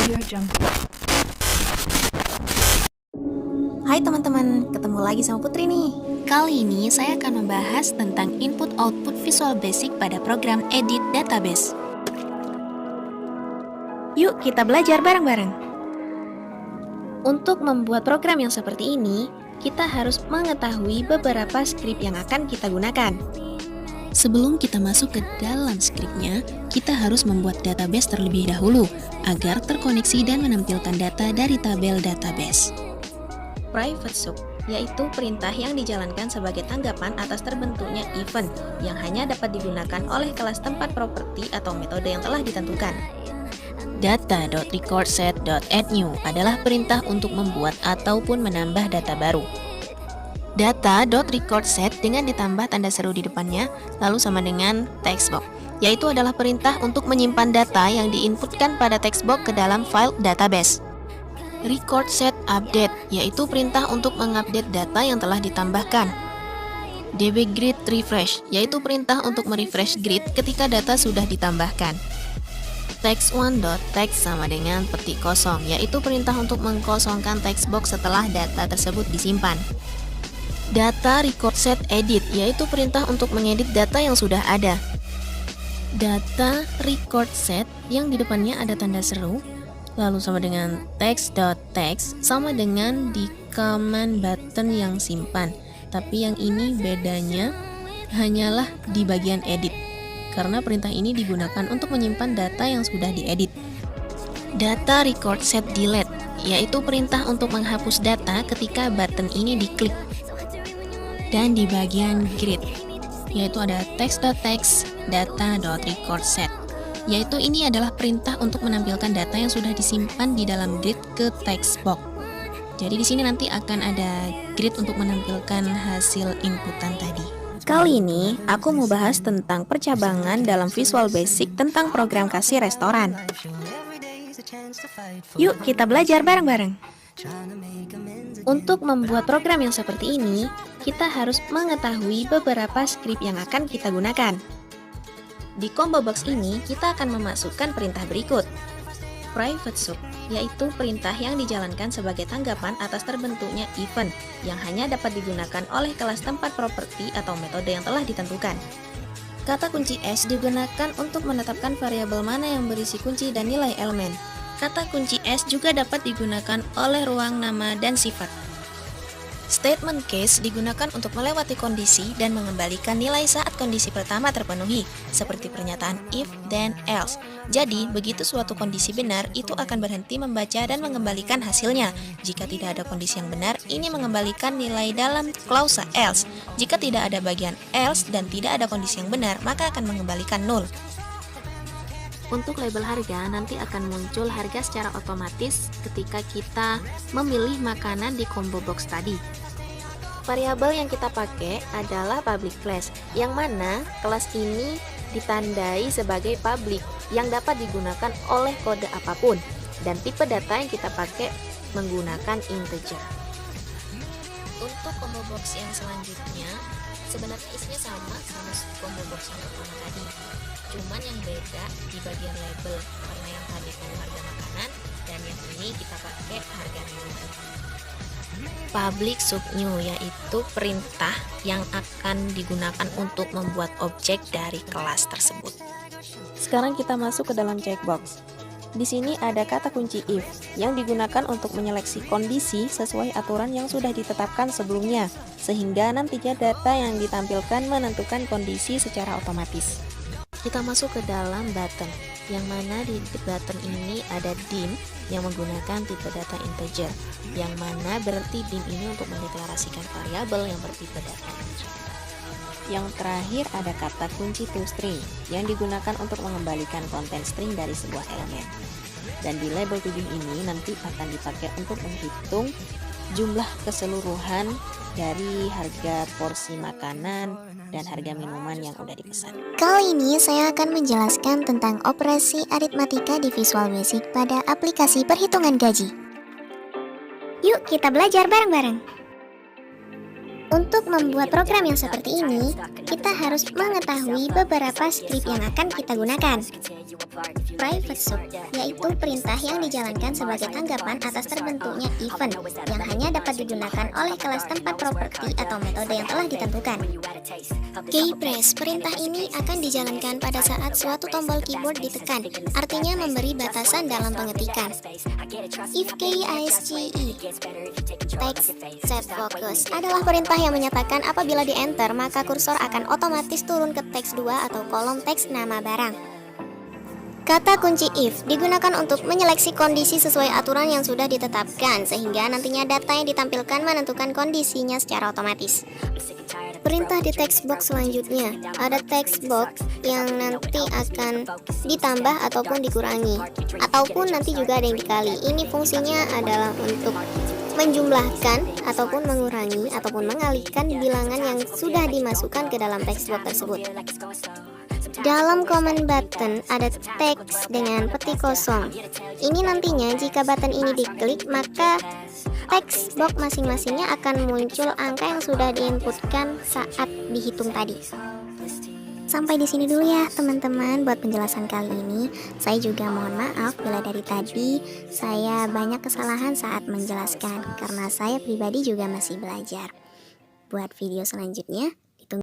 AudioJungle. Hai teman-teman, ketemu lagi sama Putri nih. Kali ini saya akan membahas tentang input-output Visual Basic pada program Edit Database. Yuk kita belajar bareng-bareng. Untuk membuat program yang seperti ini, kita harus mengetahui beberapa skrip yang akan kita gunakan. Sebelum kita masuk ke dalam skripnya, kita harus membuat database terlebih dahulu agar terkoneksi dan menampilkan data dari tabel database. Private sub, yaitu perintah yang dijalankan sebagai tanggapan atas terbentuknya event yang hanya dapat digunakan oleh kelas tempat properti atau metode yang telah ditentukan. Data.recordset.addNew adalah perintah untuk membuat ataupun menambah data baru. Data.recordset dengan ditambah tanda seru di depannya, lalu sama dengan textbox, yaitu adalah perintah untuk menyimpan data yang diinputkan pada textbox ke dalam file database. Record set update, yaitu perintah untuk mengupdate data yang telah ditambahkan. dbGrid refresh, yaitu perintah untuk merefresh grid ketika data sudah ditambahkan. Text1.text sama dengan petik kosong, yaitu perintah untuk mengkosongkan textbox setelah data tersebut disimpan. Data record set edit, yaitu perintah untuk mengedit data yang sudah ada. Data record set yang di depannya ada tanda seru, lalu sama dengan text.text sama dengan di command button yang simpan. Tapi yang ini bedanya hanyalah di bagian edit, karena perintah ini digunakan untuk menyimpan data yang sudah diedit. Data record set delete, yaitu perintah untuk menghapus data ketika button ini diklik. Dan di bagian grid, yaitu ada text.text data.recordset, yaitu ini adalah perintah untuk menampilkan data yang sudah disimpan di dalam grid ke text box. Jadi di sini nanti akan ada grid untuk menampilkan hasil inputan tadi. Kali ini aku mau bahas tentang percabangan dalam Visual Basic tentang program kasir restoran. Yuk kita belajar bareng-bareng. Untuk membuat program yang seperti ini, kita harus mengetahui beberapa skrip yang akan kita gunakan. Di combo box ini, kita akan memasukkan perintah berikut. Private sub, yaitu perintah yang dijalankan sebagai tanggapan atas terbentuknya event yang hanya dapat digunakan oleh kelas tempat properti atau metode yang telah ditentukan. Kata kunci S digunakan untuk menetapkan variabel mana yang berisi kunci dan nilai elemen. Kata kunci S juga dapat digunakan oleh ruang nama dan sifat. Statement case digunakan untuk melewati kondisi dan mengembalikan nilai saat kondisi pertama terpenuhi, seperti pernyataan if, then, else. Jadi, begitu suatu kondisi benar, itu akan berhenti membaca dan mengembalikan hasilnya. Jika tidak ada kondisi yang benar, ini mengembalikan nilai dalam klausa else. Jika tidak ada bagian else dan tidak ada kondisi yang benar, maka akan mengembalikan null. Untuk label harga, nanti akan muncul harga secara otomatis ketika kita memilih makanan di combo box tadi. Variabel yang kita pakai adalah public class, yang mana kelas ini ditandai sebagai public yang dapat digunakan oleh kode apapun, dan tipe data yang kita pakai menggunakan integer. Untuk combo box yang selanjutnya, sebenarnya isinya sama combo box yang pertama tadi. Cuman yang beda di bagian label, karena yang tadi itu harga makanan dan yang ini kita pakai harga minuman. Public sub new, yaitu perintah yang akan digunakan untuk membuat objek dari kelas tersebut. Sekarang kita masuk ke dalam checkbox. Di sini ada kata kunci if yang digunakan untuk menyeleksi kondisi sesuai aturan yang sudah ditetapkan sebelumnya, sehingga nantinya data yang ditampilkan menentukan kondisi secara otomatis. Kita masuk ke dalam button, yang mana di button ini ada dim yang menggunakan tipe data integer, yang mana berarti dim ini untuk mendeklarasikan variabel yang bertipe data integer. Yang terakhir ada kata kunci toString yang digunakan untuk mengembalikan konten string dari sebuah elemen. Dan di label 7 ini nanti akan dipakai untuk menghitung jumlah keseluruhan dari harga porsi makanan dan harga minuman yang udah dipesan. Kali ini saya akan menjelaskan tentang operasi aritmatika di Visual Basic pada aplikasi perhitungan gaji. Yuk kita belajar bareng-bareng. Untuk membuat program yang seperti ini, kita harus mengetahui beberapa skrip yang akan kita gunakan. Private sub, yaitu perintah yang dijalankan sebagai tanggapan atas terbentuknya event yang hanya dapat digunakan oleh kelas tempat properti atau metode yang telah ditentukan. Keypress, perintah ini akan dijalankan pada saat suatu tombol keyboard ditekan, artinya memberi batasan dalam pengetikan. If KISGE, text set focus, adalah perintah yang menyatakan apabila di enter maka kursor akan otomatis turun ke teks 2 atau kolom teks nama barang. Kata kunci if digunakan untuk menyeleksi kondisi sesuai aturan yang sudah ditetapkan, sehingga nantinya data yang ditampilkan menentukan kondisinya secara otomatis. Perintah di text box selanjutnya, ada text box yang nanti akan ditambah ataupun dikurangi, ataupun nanti juga ada yang dikali. Ini fungsinya adalah untuk menjumlahkan ataupun mengurangi ataupun mengalihkan bilangan yang sudah dimasukkan ke dalam text box tersebut. Dalam command button ada teks dengan peti kosong. Ini nantinya jika button ini diklik maka teks box masing-masingnya akan muncul angka yang sudah diinputkan saat dihitung tadi. Sampai di sini dulu ya teman-teman buat penjelasan kali ini. Saya juga mohon maaf bila dari tadi saya banyak kesalahan saat menjelaskan karena saya pribadi juga masih belajar. Buat video selanjutnya